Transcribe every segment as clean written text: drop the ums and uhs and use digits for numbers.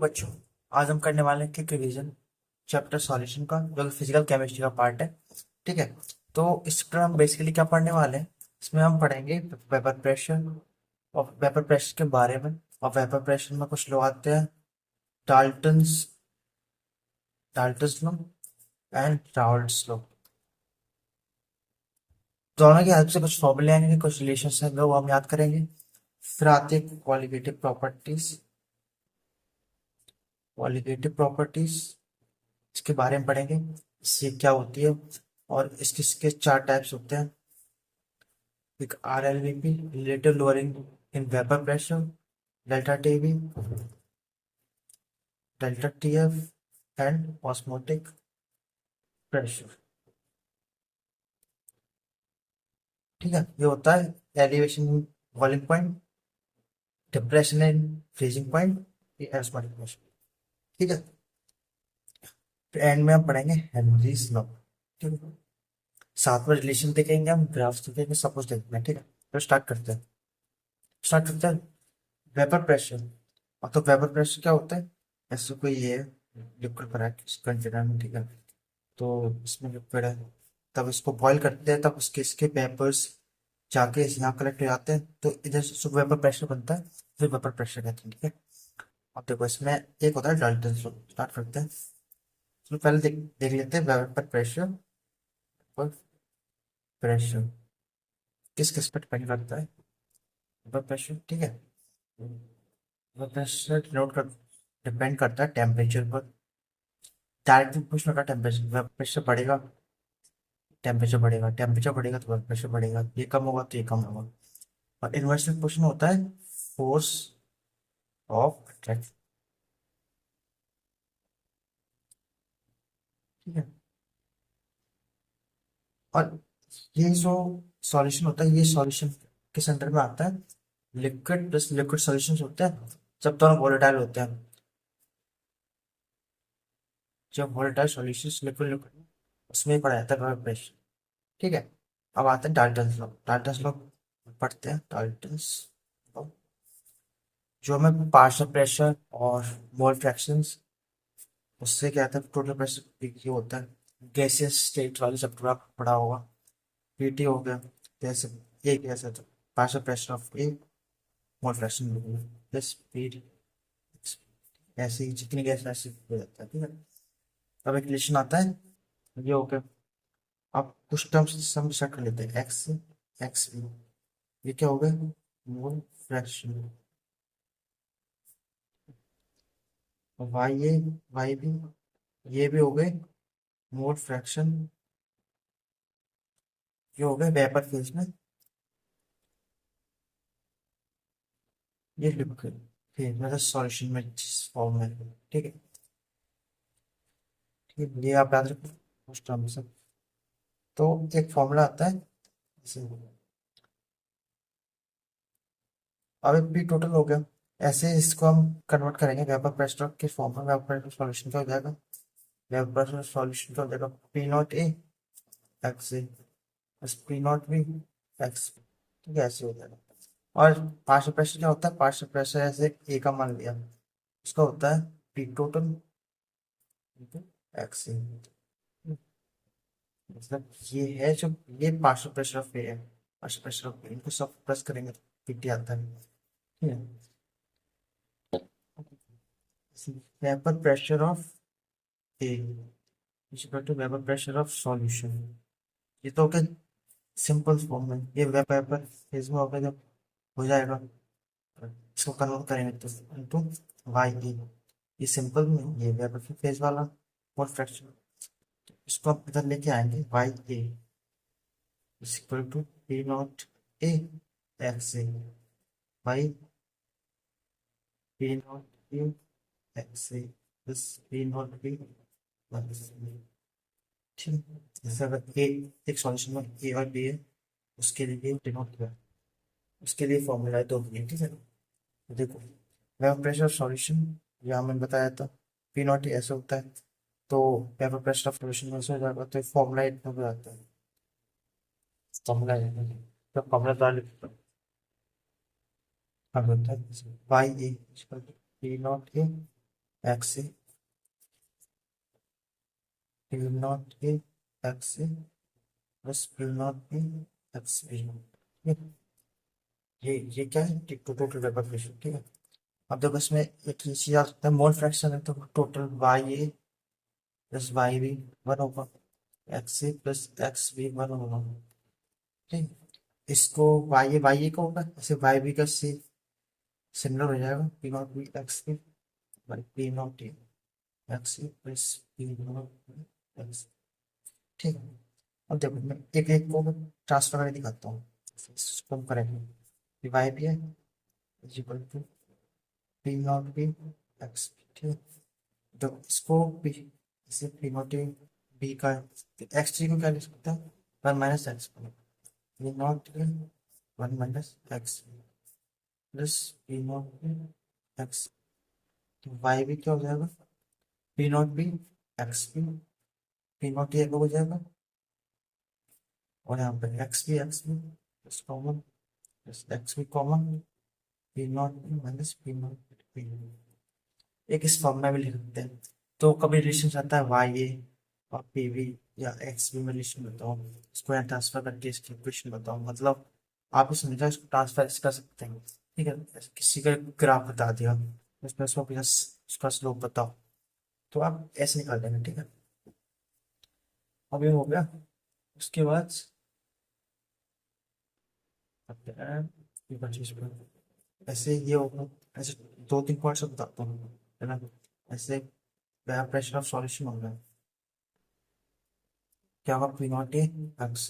बच्चों, आज हम करने वाले हैं क्विक रिवीजन चैप्टर सॉल्यूशन का, जो फिजिकल केमिस्ट्री का पार्ट है। ठीक है। तो इस पर हम बेसिकली क्या पढ़ने वाले हैं, इसमें हम पढ़ेंगे वेपर प्रेशर और वेपर प्रेशर के बारे में। और वेपर प्रेशर में कुछ लोग आते हैं, Dalton's Dalton's law and Raoult's law. दोनों की हेल्प से कुछ फॉर्मूले आएंगे, कुछ रिलेशन हैं वो हम याद करेंगे। फिर आती है क्वालिटेटिव प्रॉपर्टीज, इसके बारे में पढ़ेंगे, इससे क्या होती है और इसके चार टाइप्स होते हैं। एक RLVP, relative lowering in vapour pressure, delta TV, delta TF and osmotic pressure. ठीक है, ये होता है elevation in boiling point, depression in freezing point, ये ऑस्मोटिक प्रेशर। ठीक है। फिर एंड में हम पढ़ेंगे हेनरीज लॉ। ठीक है, साथ में रिलेशन देखेंगे, हम ग्राफ्स देखेंगे, सब कुछ देखेंगे। ठीक है, तो स्टार्ट करते हैं वेपर प्रेशर। और तो वेपर प्रेशर क्या होता है, ऐसे कोई ये लिक्विड भरा है इस कंटेनर में। ठीक है, तो इसमें लिक्विड है, तब इसको बॉईल करते हैं, तब उसके इसके वेपर्स जाके यहाँ कलेक्ट हो जाते हैं, तो इधर से वेपर प्रेशर बनता है, फिर वेपर प्रेशर कहते हैं। ठीक है। अब देखो, इसमें एक होता है डाल्टन फ्लो। स्टार्ट करते हैं, तो पहले देख देख लेते हैं वेपर प्रेशर और प्रेशर किस किस पर डिपेंड करता है। वेपर प्रेशर, ठीक है, वेपर प्रेशर डिनोट कर डिपेंड करता है टेम्परेचर पर। डायरेक्टली पूछना का टेम्परेचर, वेपर प्रेशर बढ़ेगा, टेम्परेचर बढ़ेगा तो वेपर प्रेशर बढ़ेगा, ये कम होगा तो ये कम होगा। और इन्वर्सली क्वेश्चन होता है फोर्स ऑफ अट्रैक्शन। ठीक है। और ये जो सॉल्यूशन होता है, ये सॉल्यूशन किस अंडर में आता है, लिक्विड प्लस लिक्विड सॉल्यूशन होते हैं, जब दोनों वोलेटाइल होते हैं। जब वोलेटाइल सॉल्यूशन लिक्विड लिक्विड, उसमें ही पढ़ा जाता है वेपर प्रेशर। ठीक है। अब आते हैं डाल्टन्स लॉ पढ़ते हैं। डाल्टन्स लॉ जो हमें पार्शियल प्रेशर और मोल फ्रैक्शंस, उससे क्या आता है टोटल प्रेशर ये होता है। गैसियस स्टेट वाले चैप्टर आप पढ़ा होगा, पीटी हो गया। जैसे ये गैस है तो partial pressure of A, mole fraction plus speed, ऐसे ही जितनी गैस ऐसे हो जाता है। ठीक है। अब एक रिलेशन आता है, ये हो गया। अब कुछ टर्म्स हम स्टार्ट कर लेते हैं, एक्स एक्स बी, ये क्या हो गया, मोल फ्रैक्शन। वाई ए वाई बी, ये भी हो गए मोल फ्रैक्शन, ये हो गए वेपर फेज में, ये लिक्विड फेज मतलब सॉल्यूशन में जिस फॉर्म में। ठीक है, ठीक है, ये आप याद रखो उस टर्म से। तो एक फॉर्मूला आता है जैसे, अब एक पी टोटल हो गया, ऐसे इसको हम कन्वर्ट करेंगे वेपर प्रेशर के फॉर्म में। वेपर प्रेशर सॉल्यूशन क्या हो जाएगा, वेपर प्रेशर सॉल्यूशन क्या हो जाएगा, p not a x a plus p not b x. ठीक है, ऐसे हो जाएगा। और पार्शियल प्रेशर क्या होता है, पार्शियल प्रेशर ऐसे ए का मान लिया, उसका होता है पी टोटल एक्स ए। मतलब ये है जो, ये पार्शियल प्रेशर ऑफ ए है, पार्शियल प्रेशर ऑफ ए, इनको सब प्लस करेंगे तो पीटी आता है। ठीक है। Vapour pressure of A is equal to vapour pressure of solution. ये तो क्या सिंपल फॉर्म में, ये वेपर फेज में होगा जब हो जाएगा, इसको कन्वर्ट करेंगे तो इनटू वाई ए, ये सिंपल में ये वेपर फेज वाला और फ्रैक्शन, इसको आप इधर लेके आएंगे, y a is equal to p not a x a by p not a x a plus p not b plus b. ठीक है। जैसे अगर ए एक सॉल्यूशन में ए और बी है, उसके लिए डिनोट किया, उसके लिए फॉर्मूला है दो बी। ठीक है, तो देखो वेपर प्रेशर सॉल्यूशन, यहाँ मैंने बताया था पी नॉट ऐसे होता है, तो वेपर प्रेशर ऑफ सॉल्यूशन में ऐसे हो जाएगा, तो फॉर्मूला इतना हो जाता है। फॉर्मूला तो फॉर्मूला द्वारा लिखते हैं, अब होता है y a p not a x a p not a x a plus p not b x b. ये क्या है, टोटल वेपर प्रेशर, ठीक है। अब देखो इसमें एक ये चीज आ सकता है, मोल फ्रैक्शन है, तो टोटल वाई ए प्लस वाई बी वन होगा, x a plus x B one होगा, ठीक। इसको वाई ए का होगा, ऐसे वाई बी का सी सिमिलर हो जाएगा, p not b x b by p not a x a plus p not x, ठीक है। अब देखो मैं एक एक को ट्रांसफर करके दिखाता हूँ, इसको हम करेंगे, वाई बी है is equal to p not b x, ठीक है। तो इसको पी, इसे पी नॉट बी का एक्स थ्री को क्या लिख सकते हैं, one minus x, p not one minus x plus p not x, तो वाई भी क्या हो जाएगा, p not b x b, p not एक हो जाएगा, और यहाँ पे x b plus common plus x b common, P not B minus P not B, एक इस फॉर्म में भी लिख सकते हैं। तो कभी रिलेशन आता है वाई ए और पी वी या एक्स बी में रिलेशन बताओ, इसको यहाँ ट्रांसफर करके इसकी इक्वेशन बताओ, मतलब आप इस समझा इसको ट्रांसफर कर सकते हैं, ठीक है। ऐसे किसी का ग्राफ बता दिया, उसमें उसको प्लस उसका स्लोप बताओ, तो आप ऐसे निकाल लेंगे, ठीक है। अब ये हो गया, उसके बाद करते हैं ये पच्चीस पर, ऐसे ये होगा, ऐसे दो तीन पॉइंट्स बताता हूँ, है ना। ऐसे प्रेशर ऑफ सॉल्यूशन हो गया, क्या होगा, P not a x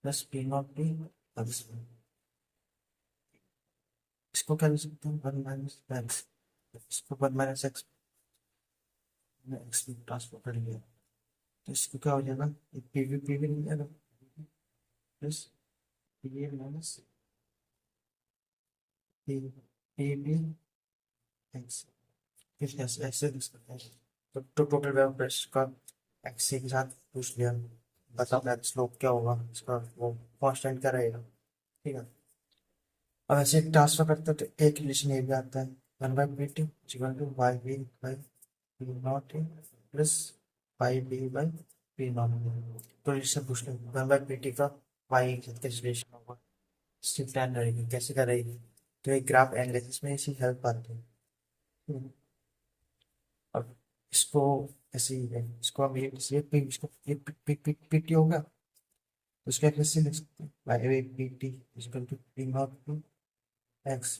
plus p not b x, इसको क्या लिख सकते हैं, वन माइनस एक्स, इसको वन माइनस एक्स में एक्स में ट्रांसफर कर लिया, तो इसको क्या हो जाएगा, ये पी वी नहीं जाएगा, plus p a minus p p b x, फिर ऐसे ऐसे लिख सकते हैं। तो टोटल वेव प्रेशर का एक्स के साथ पूछ लिया, बताओ दैट स्लोप क्या होगा इसका, वो कांस्टेंट क्या रहेगा, ठीक है। अब ऐसे ट्रांसफर करते हैं तो एक रिलेशन ये भी आता है, one by p t equal to y b by p not a plus y b by p not b, तो इससे पूछ लो वन बाई पी टी का वाई के साथ कैसे रिलेशन होगा, स्ट्रिक्ट लाइन रहेगी, कैसे क्या रहेगी, तो एक ग्राफ एनालिसिस में इसी हेल्प आती है। अब इसको ऐसे ही है, इसको हम ये पी इसको ये पी टी हो गया, तो उसका कैसे लिख सकते हैं, y p t equal to p not x,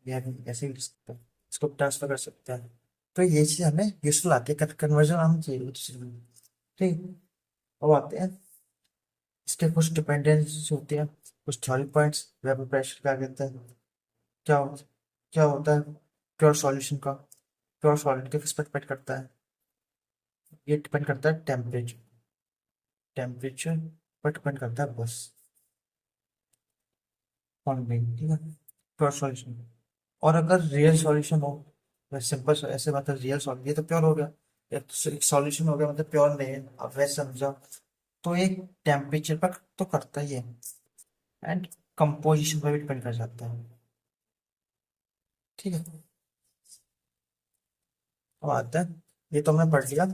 ये हम ऐसे भी लिख सकते हैं, इसको ट्रांसफर कर सकते हैं। तो ये चीज हमें यूजफुल आती है, कन्वर्जन हम चाहिए उस चीज में, ठीक। अब आते हैं इसके कुछ डिपेंडेंस होती है, कुछ थ्योरी पॉइंट्स वेपर प्रेशर क्या कहते हैं, क्या हो, क्या होता है प्योर सॉल्यूशन का, प्योर सॉलिड के किस पर डिपेंड करता है, ये डिपेंड करता है टेम्परेचर, टेम्परेचर पर डिपेंड करता है बस, कौन भी, ठीक है, प्योर सॉल्यूशन। और अगर रियल सॉल्यूशन हो, सिंपल ऐसे मतलब रियल सॉल्यूशन, ये तो प्योर हो गया, एक सॉल्यूशन हो गया मतलब प्योर नहीं है, अब वैसे समझो, तो एक टेम्परेचर पर तो करता ही है, एंड कंपोजिशन पर भी डिपेंड कर जाता है, ठीक है। अब आता है, ये तो हमने पढ़ लिया,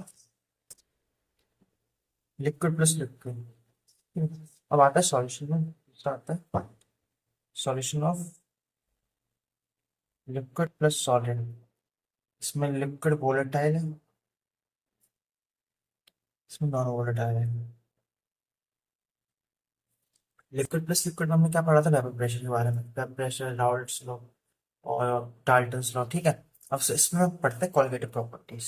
लिक्विड प्लस लिक्विड, अब आता है सॉल्यूशन में, दूसरा आता है solution of liquid plus solid, इसमें लिक्विड वोलेटाइल है, इसमें नॉन वोलेटाइल है। लिक्विड प्लस लिक्विड में हमने क्या पढ़ा था, वेपर प्रेशर के बारे में, वेपर प्रेशर, राउल्ट्स लॉ और डाल्टन्स लॉ, ठीक है। अब से इसमें हम पढ़ते हैं कोलिगेटिव प्रॉपर्टीज,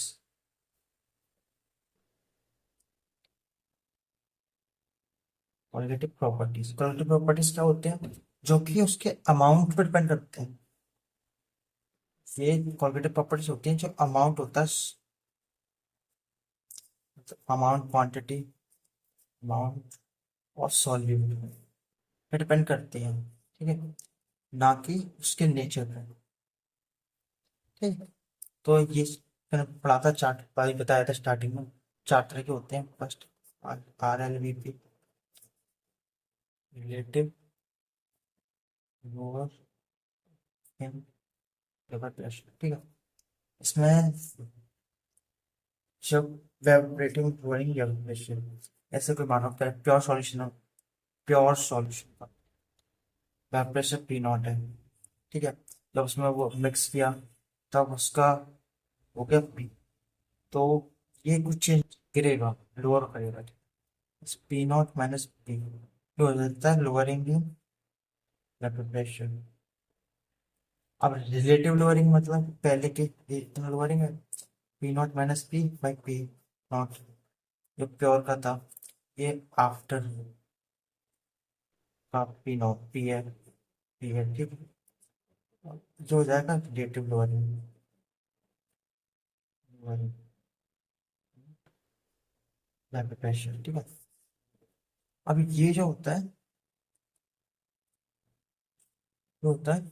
कोलिगेटिव प्रॉपर्टीज क्या होते हैं, जो कि उसके अमाउंट पर डिपेंड करते हैं, ये कोलिगेटिव प्रॉपर्टीज होती हैं जो अमाउंट होता है, अमाउंट क्वांटिटी अमाउंट और सॉल्यूट पे डिपेंड करती हैं, ठीक है, ना कि उसके नेचर पे, ठीक है। तो ये मैंने पढ़ा था, चार्ट भाई बताया था स्टार्टिंग में, चार तरह के होते हैं, first R L V P, relative, lower, vapour pressure, ठीक है। इसमें जब वेपरेटिंग फ्लोरिंग एवपोरेशन, ऐसे कोई मानो क्या प्योर सॉल्यूशन, प्योर सॉल्यूशन का वेपरेशन पी नॉट है, ठीक है। जब उसमें वो मिक्स किया तब उसका हो गया पी, तो ये कुछ गिरेगा, लोअर करेगा, पी नॉट माइनस पी हो जाता है लोअरिंग वेपर प्रेशर। अब रिलेटिव लोअरिंग मतलब पहले के इतना लोअरिंग है, P not minus p by p not, जो प्योर का था, ये आफ्टर का पी नॉट पी है, ठीक है। जो हो जाएगा relative lowering, lowering vapour pressure, ठीक है। अब ये जो होता है, जो होता है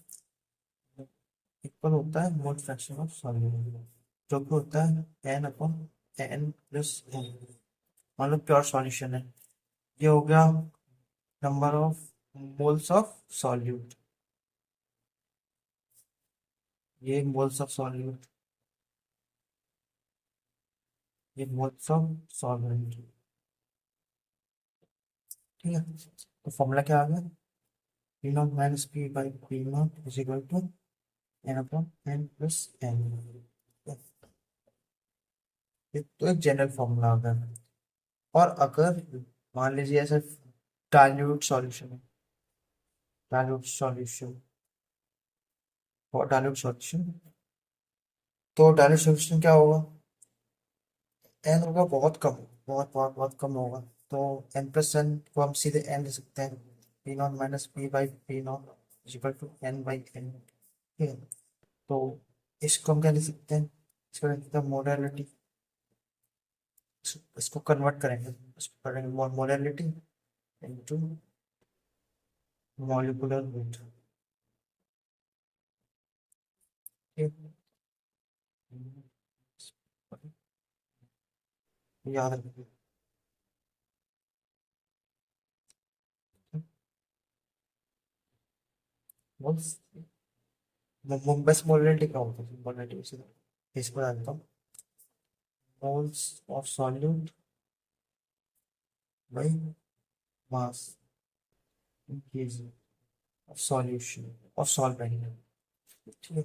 इक्वल होता है मोल फ्रैक्शन ऑफ सॉल्यूशन, जो कि होता है n upon n plus n. मान लो प्योर सॉल्यूशन है, ये हो गया number of moles of solute, ये मोल्स ऑफ सॉल्यूट, ये मोल्स ऑफ सॉल्वेंट, ठीक है। तो फॉर्मूला क्या आ गया, p not minus p by p not is equal to n upon n plus n. ये तो एक जनरल फॉर्मूला आ गया। और अगर मान लीजिए ऐसे डाइल्यूट सॉल्यूशन है, डाइल्यूट सॉल्यूशन, और डाइल्यूट सॉल्यूशन, तो डाइल्यूट सॉल्यूशन क्या होगा, एन होगा बहुत कम, बहुत बहुत बहुत कम होगा। तो एन प्लस एन को हम सीधे एन ले सकते हैं, p not minus p by p not equal to n by n, ठीक है। तो इसको हम क्या लिख सकते हैं, इसको लिख सकते हैं मोडालिटी, इसको कन्वर्ट करेंगे, इसको करेंगे मोडालिटी इनटू मॉलिक्यूलर वेट, ठीक है। याद रखिए, बस बस मोडालिटी क्या होता है, मोडालिटी इसको जानता हूँ, moles of solute by mass increase of solution of solvent, ठीक है।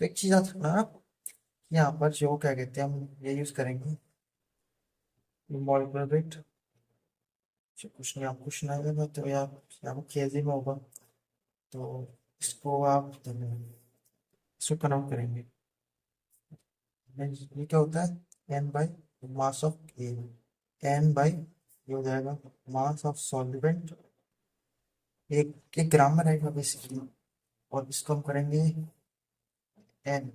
तो एक चीज याद रखना आप, यहाँ पर जो क्या कहते हैं हम ये यूज करेंगे मॉलिक्यूलर वेट, कुछ नहीं, आप कुछ ना देना तो यार यहाँ पर केजी में होगा, तो इसको आप इसको कन्वर्ट करेंगे, ये क्या होता है n by mass of a, n by ये हो जाएगा मास ऑफ सॉल्वेंट, एक ग्राम में रहेगा बेसिकली, और इसको हम करेंगे एन,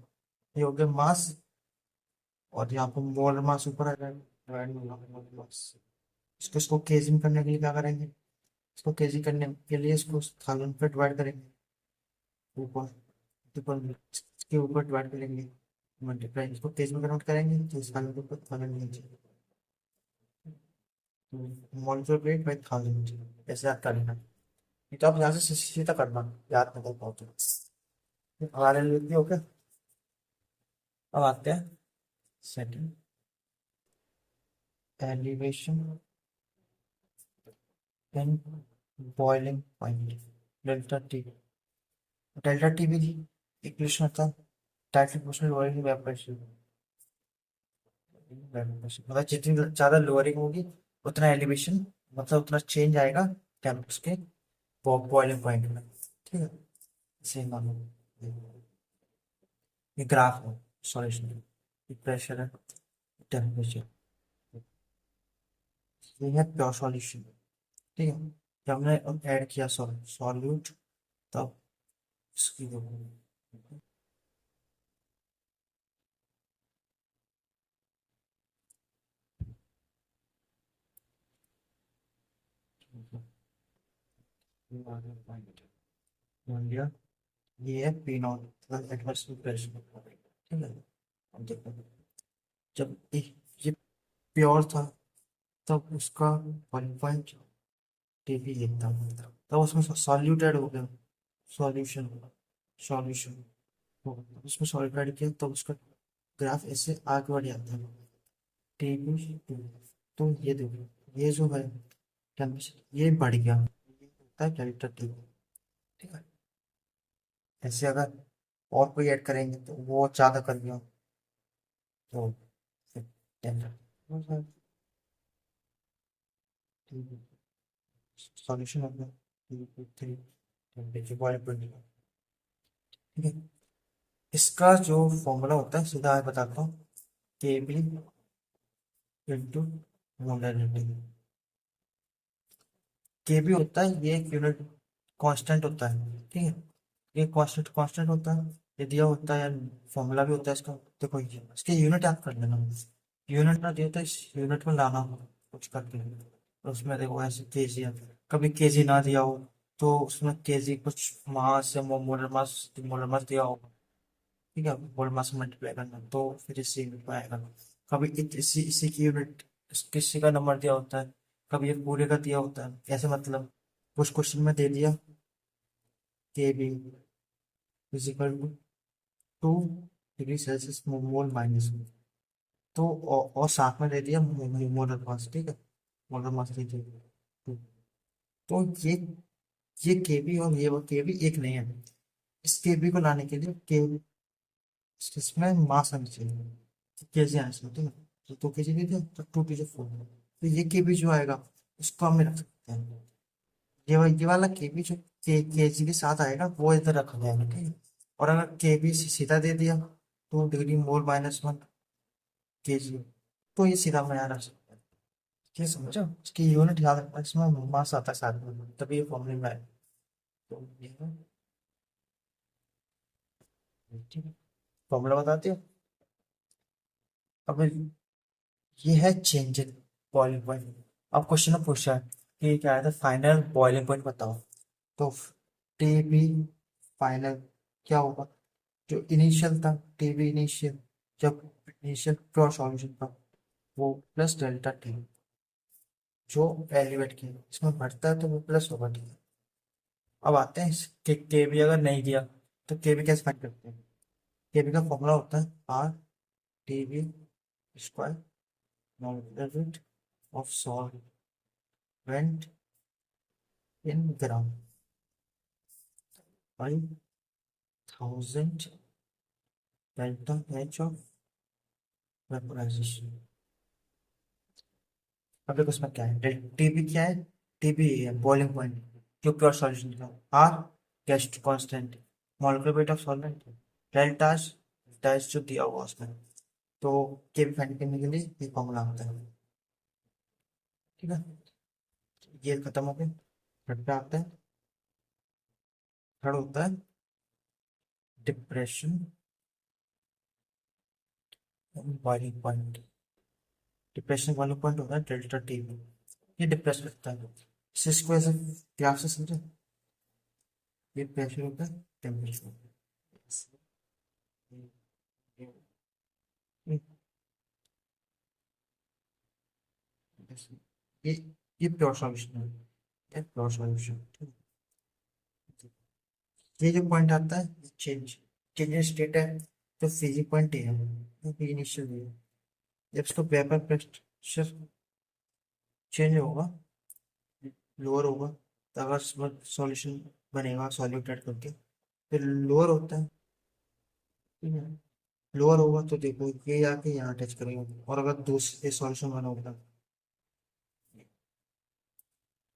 ये हो गया मास, और यहाँ पर मोलर मास ऊपर आ जाएगा, डिवाइड में मोलर मास। इसको केजी में करने के लिए क्या करेंगे, इसको केजी करने के लिए इसको थाउजेंड पे डिवाइड करेंगे, ऊपर ऊपर इसके ऊपर डिवाइड करेंगे, मल्टीप्लाई, इसको केजी में कन्वर्ट करेंगे तो इसका ऊपर थाउजेंड नीचे, मॉलिक्यूलर वेट बाई थाउजेंड, ऐसे याद कर लेना। ये तो आप यहाँ से सीधा करना, याद नहीं कर पाओ तो हमारे लिए भी हो गया। अब आते हैं second, elevation in boiling point, delta T, delta T भी इक्वेशन होता है टाइटल पोर्शन बॉइलिंग वेपर, मतलब जितनी ज्यादा लोअरिंग होगी उतना एलिवेशन, मतलब उतना चेंज आएगा टेम्परेचर के बॉइलिंग पॉइंट में, ठीक है। सेम मानो ये ग्राफ है सॉल्यूशन, ये प्रेशर है, टेम्परेचर, ये है प्योर सॉल्यूशन, ठीक है। जब हमने ऐड किया सॉल्यूट, तब इसकी मान लिया ये है पी नॉट एटमॉस्फेरिक प्रेशर, ठीक है। अब देखो, जब ये प्योर था तब उसका 1 टीबी लिखता था, तब उसमें सॉल्यूटेड हो गया, सॉल्यूशन, सॉल्यूशन उसमें सॉल्यूटेड किया तब उसका ग्राफ ऐसे आगे बढ़ जाता है, टी टू। तो ये देखो, ये जो है टेम्परेचर ये बढ़ गया, ये होता है डेल्टा टी। ठीक है, ऐसे अगर और कोई ऐड करेंगे तो वो ज्यादा कर दिया तो फिर डेल्टा सॉल्यूशन हो गया T+3 टेम्परेचर बॉइलिंग पॉइंट। ठीक है, इसका जो फॉर्मूला होता है सीधा मैं बताता हूँ, के बी इंटू मोलरिटी। के बी होता है, ये एक यूनिट कांस्टेंट होता है। ठीक है, ये कांस्टेंट कांस्टेंट होता है, ये दिया होता है, फॉर्मूला भी होता है इसका। देखो ये इसके यूनिट याद कर लेना, यूनिट ना दिया तो इस यूनिट में लाना होगा कुछ करके। तो उसमें देखो ऐसे केजी है, कभी केजी ना दिया हो तो उसमें केजी कुछ मास या मोलर मास दिया होगा। ठीक है, मोलर मास मल्टीप्लाई करना तो फिर इसी यूनिट में आएगा। कभी इसी इसी की यूनिट किसी का नंबर दिया होता है, कभी ये पूरे का दिया होता है, ऐसे मतलब कुछ क्वेश्चन में दे दिया k b is equal to 2 degree Celsius mole minus में। तो और साथ में दे दिया मोलर मास। ठीक है, मोलर मास दे दिया। तो तो ये केबी और ये केबी एक नहीं है। इस केबी को लाने के लिए के इसमें मास आनी चाहिए, केजी आना चाहिए। ठीक है, तो 2 केजी दे दिया तो 2 टू 4, तो ये केबी जो आएगा उसको हम रख सकते हैं। ये वाला केबी जो केजी के साथ आएगा वो इधर रखा जाएगा। ठीक है, और अगर केबी सीधा दे दिया 2 डिग्री मोल माइनस 1 केजी, तो ये सीधा में आ सकता है। ये समझो, इसकी यूनिट याद रखना, इसमें मास आता है साथ में, तभी ये फॉर्मूले में आए। तो ये है, ठीक है, फॉर्मूला बताते हो। अब ये है चेंज इन बॉइलिंग पॉइंट। अब क्वेश्चन में पूछा है कि क्या है, फाइनल बॉइलिंग पॉइंट बताओ। तो टी बी फाइनल क्या होगा, जो इनिशियल था टी बी इनिशियल, जब इनिशियल प्योर सॉल्यूशन था वो प्लस डेल्टा टी, जो एलिवेट किया इसमें बढ़ता है तो वो प्लस होगा। ठीक है, अब आते हैं के बी अगर नहीं दिया तो के बी कैसे फाइंड करते हैं। के बी का फॉर्मूला होता है r t b square molecular of solvent in gram by 1000 delta h of vaporisation. अब देखो उसमें क्या है, टीबी क्या है, टीबी है बॉइलिंग पॉइंट जो प्योर सॉल्यूशन का। R gas constant, molecular weight of solvent, delta dash जो दिया हुआ उसमें। तो केबी फाइंड करने के लिए ये फॉर्मूला होता है। ठीक है, ये खत्म हो गया, थर्ड पे आते हैं। थर्ड होता है depression boiling point. Depression boiling point होता है डेल्टा टीबी, ये डिप्रेस करता है। इसको ऐसे ग्राफ से समझे, ये प्रेशर होता है, टेम्परेचर। ये ये प्योर सॉल्यूशन है, ये प्योर सॉल्यूशन। ये जो पॉइंट आता है चेंज, चेंज इन स्टेट है, तो फ्रीजिंग पॉइंट है, इनिशियल है। जब इसको वेपर प्रेशर चेंज होगा, लोअर होगा, तो अगर सॉल्यूशन बनेगा सॉल्यूट ऐड करके फिर लोअर होता है। ठीक है, लोअर होगा तो देखो ये आके यहाँ टच करेगा, और अगर दूसरे सॉल्यूशन बना होगा,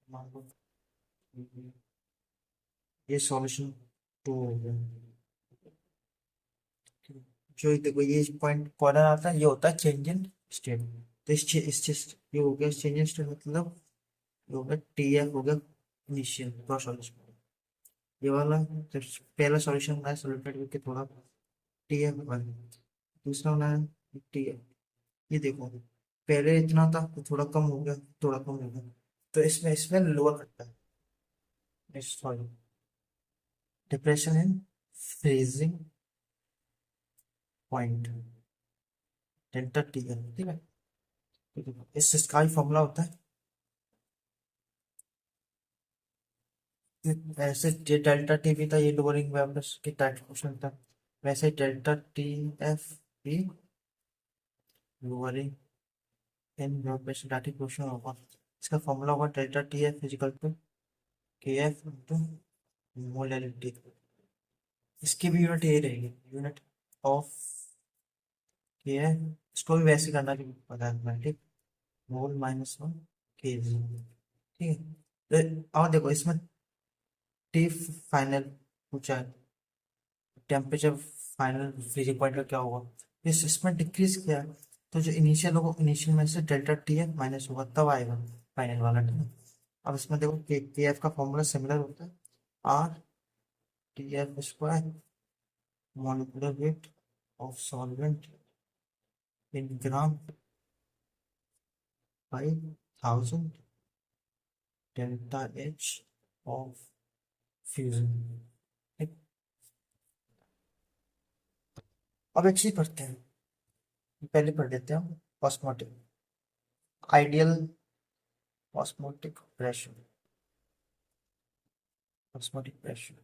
मान लो ये सॉल्यूशन 2 हो गया। जो देखो ये पॉइंट कॉर्नर आता है, ये होता है चेंज इन स्टेट। तो ये हो गया चेंज इन स्टेट, मतलब ये हो गया टी एफ हो गया इनिशियल प्रोसेस सॉल्यूशन। ये वाला जब पहला सॉल्यूशन बनाया सॉल्यूटेड करके थोड़ा टी एफ बना, दूसरा बनाया टी एफ। ये देखो पहले इतना था तो थोड़ा कम हो गया, थोड़ा कम हो गया, तो इसमें इसमें लोअर करता है। Sorry, depression in freezing point delta T है। ठीक है, तो देखो इसका ही फॉर्मूला होता है, ऐसे जे डेल्टा टी भी था, ये लोअरिंग वेवलेंथ के टाइप क्वेश्चन था, वैसे डेल्टा टी एफ भी lowering in blood pressure data question होगा। इसका फॉर्मूला होगा delta T F is equal to K F into molality. इसकी भी यूनिट यही रहेगी, यूनिट ऑफ के एफ। इसको भी वैसे करना कि पता है तुम्हें, ठीक। मोल माइनस वन के जी, ठीक है। और देखो इसमें टी फाइनल पूछा है, टेम्परेचर फाइनल फ्रीजिंग पॉइंट का क्या होगा। इस इसमें डिक्रीज किया है, तो जो इनिशियल होगा इनिशियल में से डेल्टा टी एफ माइनस होगा तब आएगा फाइनल वाला, ठीक है। अब इसमें देखो के एफ का फॉर्मूला सिमिलर होता है, r T F square molecular weight of solvent in gram by 1000 delta h of fusion. अब एक चीज पढ़ते हैं, पहले पढ़ लेते हैं osmotic ideal osmotic pressure. Osmotic pressure,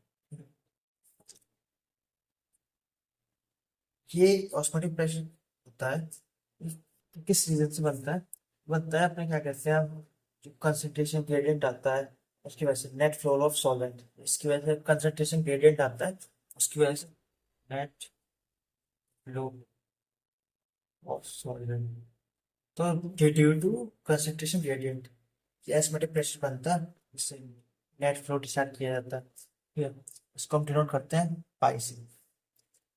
ये ऑस्मोटिक प्रेशर होता है, ये किस रीजन से बनता है अपने क्या कहते हैं हम, जो कंसंट्रेशन ग्रेडियंट आता है उसकी वजह से, नेट फ्लो ऑफ सॉल्वेंट, इसकी वजह से कंसंट्रेशन ग्रेडियंट आता है, उसकी वजह से नेट फ्लो ऑफ सॉल्वेंट। तो ड्यू टू कंसंट्रेशन ग्रेडियंट ये ऑस्मोटिक प्रेशर बनता है, इससे नेट फ्लो डिसाइड किया जाता है, ठीक है। इसको हम डिनोट करते हैं पाई से,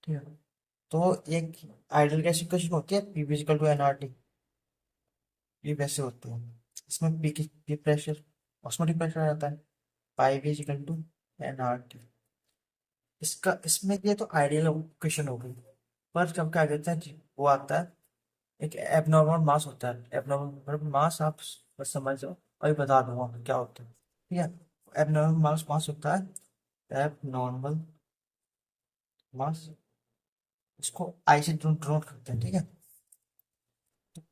ठीक है। तो एक आइडियल गैस इक्वेशन होती है P equal to N R T, ये वैसे होते हैं। इसमें पी की पी प्रेशर ऑस्मोटिक प्रेशर आ जाता है, pi V equal to N R T. इसका इसमें ये तो आइडियल इक्वेशन हो गई, पर जब क्या कहते हैं वो आता है, एक एबनॉर्मल मास होता है, एबनॉर्मल मास आप बस समझ जाओ, अभी बता दूंगा क्या होता है, ठीक है। एबनॉर्मल मास मास होता है एबनॉर्मल मास, इसको आई से डिनोट करते हैं, ठीक है। तो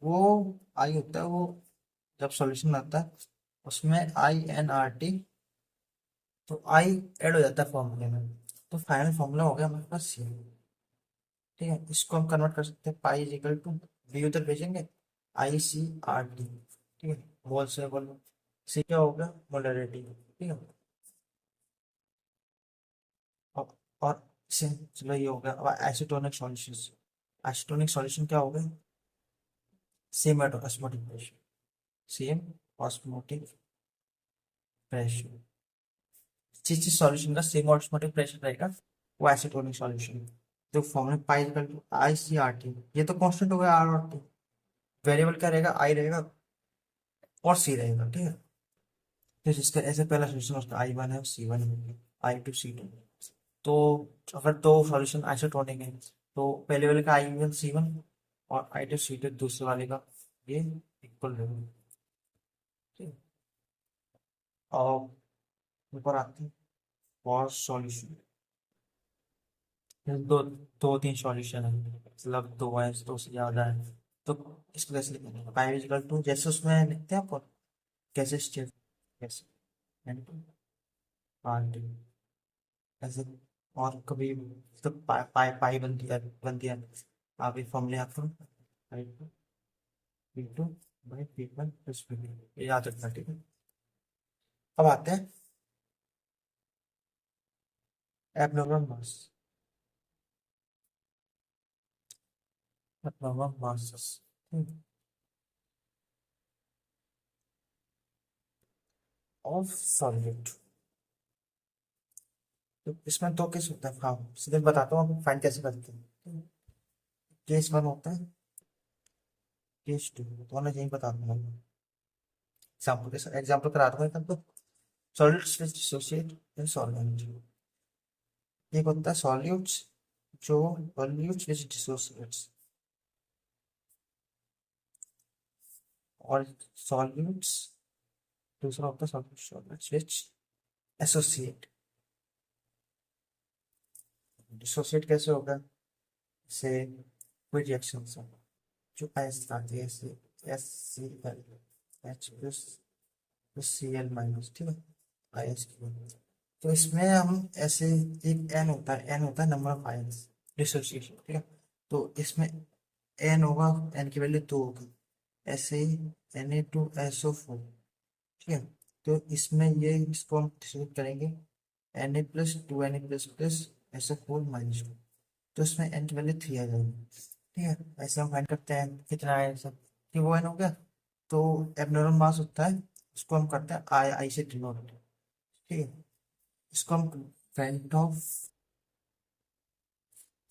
वो आई होता है वो, जब सॉल्यूशन आता है उसमें आई एन आर टी, तो आई ऐड हो जाता है फॉर्मूले में, तो फाइनल फॉर्मूला हो गया हमारे पास सी, ठीक है। इसको हम कन्वर्ट कर सकते हैं पाई इक्वल टू वी उधर भेजेंगे आई सी आर टी, ठीक है। मोल से बोलो सी क्या होगा मोलरिटी, ठीक है। और इसे चलो ये हो गया। अब आइसोटोनिक सॉल्यूशन, आइसोटोनिक सॉल्यूशन क्या होगा, same osmotic pressure, same osmotic pressure, जिस जिस सॉल्यूशन का सेम ऑस्मोटिक प्रेशर रहेगा वो एसीटोनिक सॉल्यूशन। जो formula pi equal to I C R T, ये तो कांस्टेंट हो गया आर और टी, वेरिएबल क्या रहेगा आई रहेगा और सी रहेगा, ठीक है। तो जिसका ऐसे पहला सॉल्यूशन उसका आई वन है सी वन है, आई टू सी टू। तो अगर दो सॉल्यूशन आइसोटोनिक है तो पहले वाले का आई वन सी वन और आई टू सी टू दूसरे वाले का ये इक्वल रहेगा, ठीक है। और ऊपर आते हैं और सॉल्यूशन, दो दो तीन सॉल्यूशन है, मतलब दो है दो से ज्यादा है, तो इसको कैसे लिखेंगे बायोलॉजिकल टू, जैसे उसमें लिखते हैं अपन कैसे स्टेट कैसे एंड पार्ट ऐसे। और कभी तो पाई पाई पाई बन दिया आप एक फॉर्मूले आपको pi two P two by P one plus P two, ये याद रखना, ठीक है। अब आते हैं abnormal mass, abnormal masses of solid. तो इसमें दो केस होता है, हाँ सीधे बताता हूँ आप फाइंड कैसे करते हैं। केस वन होता है, केस टू, तो मैं यही बता दूंगा एग्जाम्पल के साथ, एग्जाम्पल करा दूंगा एकदम। तो सॉलिड्स विच डिसोसिएट इन सॉल्वेंट, एक होता है सॉल्यूट्स जो सॉल्यूट्स विच डिसोसिएट्स, और सॉल्यूट्स दूसरा होता है सॉल्यूट्स विच एसोसिएट। डिसोसिएट कैसे होगा, से कोई रिएक्शन से जो एस आती है ऐसे s c l h plus c l minus, ठीक है, आई एस क्यू। तो इसमें हम ऐसे एक एन होता है, एन होता है नंबर ऑफ आयंस डिसोसिएशन, ठीक है। तो इसमें एन होगा, एन की वैल्यू 2 होगी, ऐसे ही Na2SO4। ठीक है, तो इसमें ये इसको हम डिस्ट्रीब्यूट करेंगे, Na+2Na++SO4 -2, तो इसमें एन की वैल्यू 3 आ जाएगी। ठीक है, ऐसे हम फाइंड करते हैं कितना है सब, कि वो एन हो गया। तो एबनॉर्मल मास होता है, उसको हम करते हैं आई, आई से डिनोट। ठीक है, इसको हम फ्रेंड ऑफ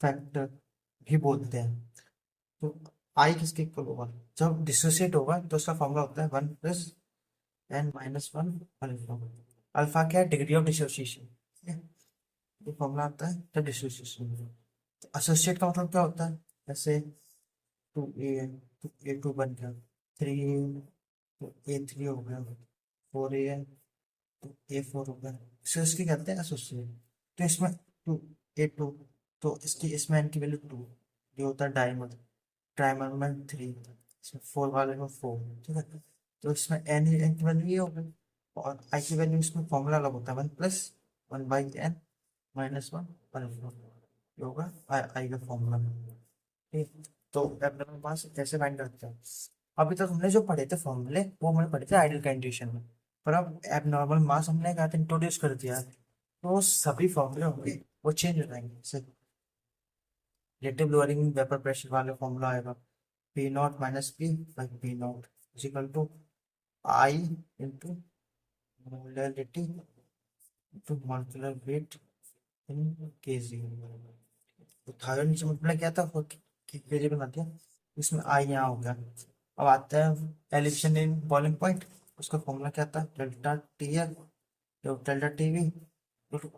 फैक्टर भी बोलते हैं। तो आई किसके इक्वल होगा, जब डिसोसिएट होगा तो उसका फॉर्मूला होता है 1+n-1 अल्फा। अल्फा क्या है, डिग्री ऑफ डिसोसिएशन। ये फॉर्मूला आता है जब डिसोसिएशन। तो एसोसिएट का मतलब क्या होता है, जैसे 2a, तो A2 बन गया, 3a तो A3 हो गया, 4a तो A4 हो गया, इसे इसके कहते हैं एसोसिएट। तो इसमें 2a2, तो इसकी इसमें n की वैल्यू 2, ये होता है डाइमर, ट्राइमर में 3, इसमें 4 वाले में 4। ठीक है, तो इसमें एन की वैल्यू ये हो गई, और आई की वैल्यू इसमें फॉर्मूला अलग होता है, 1+1/n-1 अल्फा, ये होगा आई का फॉर्मूला। ठीक, तो एब्नॉर्मल मास कैसे फाइंड करते हैं। अभी तक हमने जो पढ़े थे फॉर्मूले, वो हमने पढ़े थे आइडियल कंडीशन में, पर अब एब्नॉर्मल मास हमने क्या इंट्रोड्यूस कर दिया है, तो सभी फॉर्मूले होंगे वो चेंज हो जाएंगे। जैसे रिलेटिव लोअरिंग वेपर प्रेशर वाले फॉर्मूला आएगा, p not minus p by p not equal to I into molality into molecular weight in kg. तो थायराइड नीचे मतलब क्या था, केजी बना दिया, इसमें आई यहाँ हो गया। अब आता है एलिवेशन इन बॉइलिंग पॉइंट, उसका फॉर्मूला क्या था, delta T L, delta T V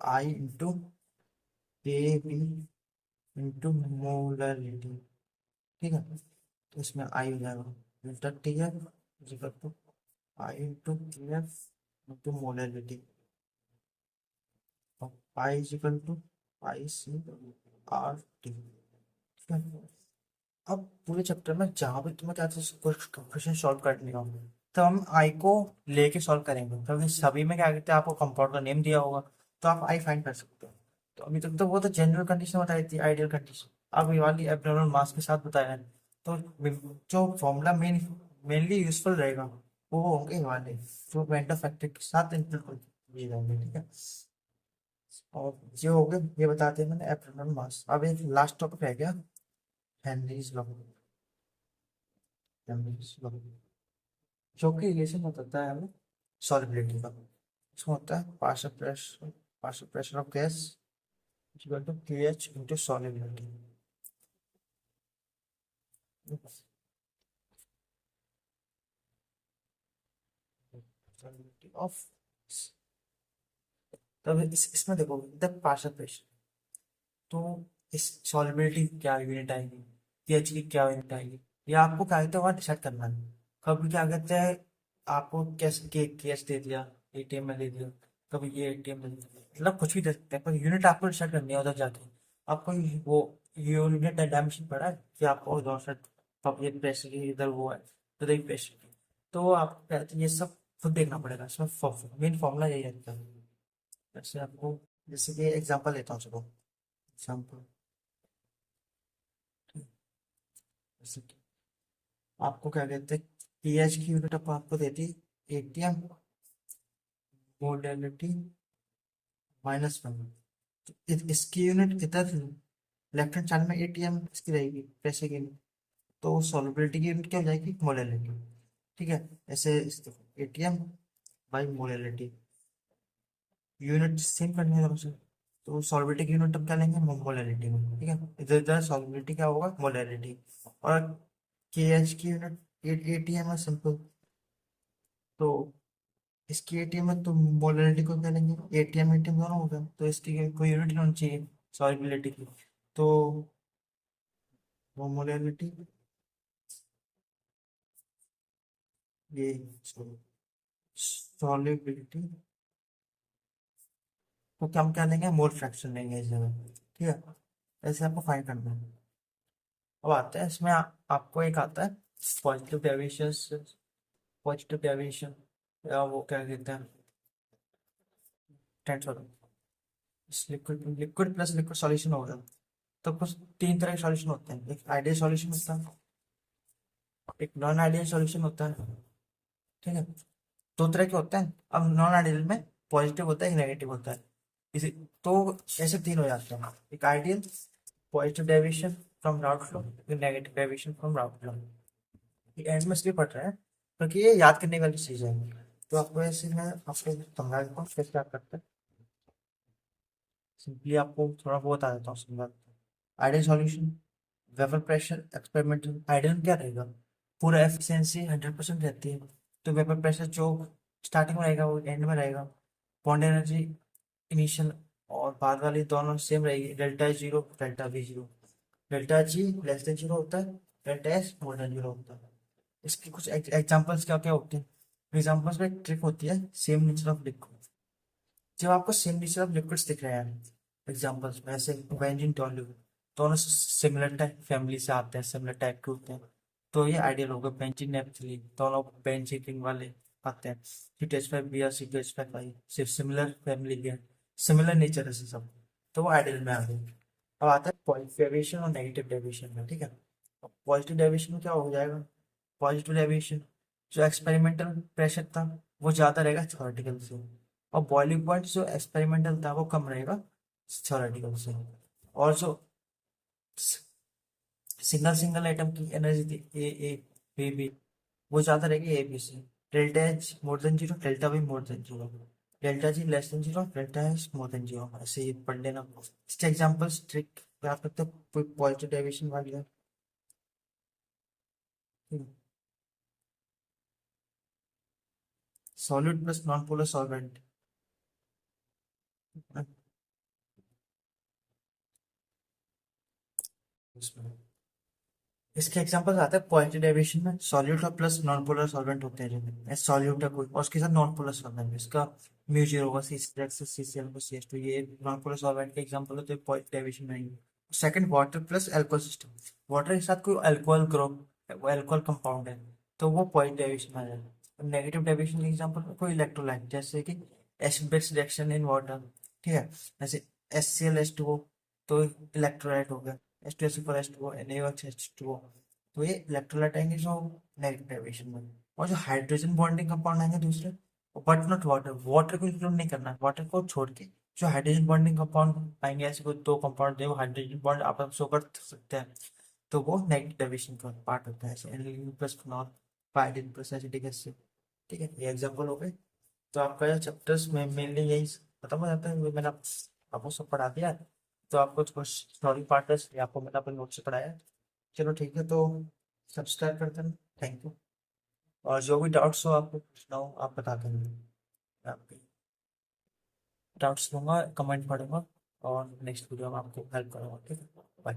I into K B into molarity. ठीक है, तो इसमें आई हो जाएगा delta T L equal to I into K F into molarity, और I equal to I C R T. अब पूरे chapter में जहाँ भी तुम्हें क्या कुछ क्वेश्चन सॉल्व करने हो, तो हम आई को लेके सॉल्व करेंगे, क्योंकि सभी में क्या कहते हैं, आपको कंपाउंड का नेम दिया होगा, तो आप आई फाइंड कर सकते हो। तो अभी तक तो वो तो जनरल कंडीशन बताई थी, आइडियल कंडीशन। अब ये वाली एब्नॉर्मल मास के साथ बताया है, तो जो फॉर्मूला मेनली यूजफुल रहेगा वो होंगे ये वाले, जो क्वांटम फैक्टर के साथ इंक्लूड कर दिए जाएंगे। ठीक है, और ये हो गए, ये बताते हैं मैंने एब्नॉर्मल मास। अब एक लास्ट टॉपिक रह गया, हेनरीज लॉ। जो कि रिलेशन होता है हमें सॉलिबिलिटी का, इसमें होता है partial pressure of gas equal to pH into solubility. Solubility of, तब इसमें देखो द पार्शियल प्रेशर, तो इस सॉलिबिलिटी क्या यूनिट आएगी, pH की क्या यूनिट आएगी, ये आपको क्या कहते हैं वहाँ डिसाइड करना है। कभी क्या कहते हैं, आपको कैसे केस दे दिया, एटीएम में दे दिया, कभी ये एटीएम में दे दिया, मतलब कुछ भी दे सकते हैं, पर यूनिट आपको डिसाइड करनी है उधर जाके। आपको वो यूनिट डायमेंशन पड़ा है कि आपको उधर से पब्लिक प्रेशर की इधर वो है, तो एक प्रेशर की, तो आपको कहते हैं ये सब खुद देखना पड़ेगा। इसमें मेन फॉर्मूला यही रहता है। जैसे आपको, जैसे कि एग्जांपल लेता हूँ, चलो एग्जांपल, जैसे कि आपको क्या कहते हैं, पीएच की यूनिट आपको देती है एटीएम मोडेलिटी -1, तो इसकी यूनिट इधर लेफ्ट हैंड साइड में एटीएम इसकी रहेगी प्रेशर की, तो सॉल्युबिलिटी की यूनिट क्या हो जाएगी, मोलेलिटी। ठीक है, ऐसे ATM by molality, unit same करनी है दोनों से, तो सॉल्युबिलिटी की यूनिट हम क्या लेंगे, मोलेलिटी में। ठीक है, इधर इधर सॉल्युबिलिटी क्या होगा, मोलेलिटी, और के एच की यूनिट एटीएम है सिंपल, तो इसकी एटीएम है तो मोलरिटी को क्या लेंगे, एटीएम एटीएम दोनों हो गए, तो इसकी कोई यूनिट होनी चाहिए सॉल्युबिलिटी की, तो वो मोलरिटी, ये सॉल्युबिलिटी, तो क्या हम क्या लेंगे, मोल फ्रैक्शन लेंगे इस जगह। ठीक है, ऐसे आपको फाइंड करना है। अब आता है इसमें आपको एक आता है पॉजिटिव डेविएशन, पॉजिटिव डेविएशन, या वो क्या कहते हैं tensor, liquid liquid plus liquid solution होगा, तो कुछ तीन तरह के सॉल्यूशन होते हैं, एक आइडियल सॉल्यूशन होता है, एक नॉन आइडियल सॉल्यूशन होता है। ठीक है, दो तरह के होते हैं। अब नॉन आइडियल में पॉजिटिव होता है, एक नेगेटिव होता है। इसी तो ऐसे तीन हो जाते हैं, एक ideal, positive deviation from Raoult law, एक negative deviation from Raoult law. End में इसलिए पढ़ रहे हैं क्योंकि ये याद करने वाली चीज है। तो आपको ऐसे मैं आपको समझा देता हूँ कैसे याद करते हैं। सिंपली आपको थोड़ा बहुत आ जाता हूँ समझा। Ideal solution, vapour pressure experimental. Ideal क्या रहेगा, पूरा एफिशिएंसी 100% रहती है, तो वेपर प्रेशर जो स्टार्टिंग में रहेगा वो एंड में रहेगा। बॉन्ड एनर्जी इनिशियल और बाद वाली दोनों सेम रहेगी, delta zero delta we zero. Delta G less than zero होता है, delta S more than zero होता है। इसके कुछ एग्जांपल्स क्या क्या होते हैं। एग्जांपल्स में एक ट्रिक होती है, सेम नेचर ऑफ लिक्विड। जब आपको सेम नेचर ऑफ लिक्विड्स दिख रहे हैं एग्जांपल्स में, ऐसे बेंजीन टोल्यूल, दोनों सिमिलर टाइप फैमिली से आते हैं, सिमिलर टाइप के होते हैं, तो ये आइडियल होगा। बेंजीन नेपथलीन दोनों बेंजीन रिंग वाले आते हैं। CH5 बी और CH5 सिर्फ सिमिलर फैमिली के, सिमिलर नेचर है सब, तो वो आइडियल में आ गए। अब आता है पॉजिटिव डेविएशन और नेगेटिव डेविएशन में। ठीक है, पॉजिटिव डेविएशन में क्या हो जाएगा, पॉजिटिव डेविएशन जो एक्सपेरिमेंटल प्रेशर था वो ज़्यादा रहेगा थ्योरेटिकल से, और बॉइलिंग पॉइंट जो एक्सपेरिमेंटल था वो कम रहेगा थ्योरेटिकल से। और जो सिंगल सिंगल आइटम की एनर्जी थी ए बी बी, वो ज़्यादा रहेगी ए बी से। Delta H more than zero, delta be more than zero, delta G less than zero, delta H more than zero, ऐसे ही पढ़ लेना। इसके एग्जाम्पल्स ट्रिक याद करते हैं, कोई पॉजिटिव डेविएशन वाली है। Solid plus non polar solvent. इसके एग्जांपल्स आते हैं पॉजिटिव डेविएशन में, सॉल्यूट और प्लस नॉन पोलर सॉल्वेंट होते हैं जिनमें सॉल्यूट है कोई और उसके साथ नॉन पोलर सॉल्वेंट, इसका म्यू जीरो होगा, CCl+CCl+CH2, ये नॉन पोलर सॉल्वेंट के एग्जांपल होते हैं पॉजिटिव डेविएशन में आएंगे। Second, water plus alcohol system, water के साथ कोई अल्कोहल ग्रुप, वो अल्कोहल कंपाउंड है, तो वो पॉजिटिव डेविएशन में आ जाएगा। नेगेटिव डेविएशन के एग्जांपल में कोई इलेक्ट्रोलाइट, जैसे कि acid base reaction in water. ठीक है, जैसे HCl H2O, तो इलेक्ट्रोलाइट हो गया, H2SO4H2O NaOH H2O, तो ये इलेक्ट्रोलाइट आएंगे जो नेगेटिव डेविएशन में। और जो हाइड्रोजन बॉन्डिंग कंपाउंड आएंगे दूसरे, बट नॉट वाटर, वाटर को इंक्लूड नहीं करना है, वाटर को छोड़ के जो हाइड्रोजन बॉन्डिंग कंपाउंड आएंगे, ऐसे कोई दो कंपाउंड जो हाइड्रोजन बॉन्ड आपस में शो कर सकते हैं, तो वो नेगेटिव डेविएशन का पार्ट होता है, जैसे aniline plus phenol, pyridine plus acetic acid. ठीक है, ये एग्जांपल हो गए। तो आपका ये चैप्टर्स में मेनली यही खत्म हो जाता है, मैंने आपको सब पढ़ा दिया है। तो आपको कुछ स्टोरी पार्टर्स आपको मैंने अपने नोट से पढ़ाया है। चलो ठीक है, तो सब्सक्राइब कर देना। Thank you. और जो भी डाउट्स हो आपको पूछना हो आप बता देना, मैं आपके डाउट्स लूंगा, कमेंट पढ़ूंगा और नेक्स्ट वीडियो में आपको हेल्प करूंगा। ठीक है, बाय।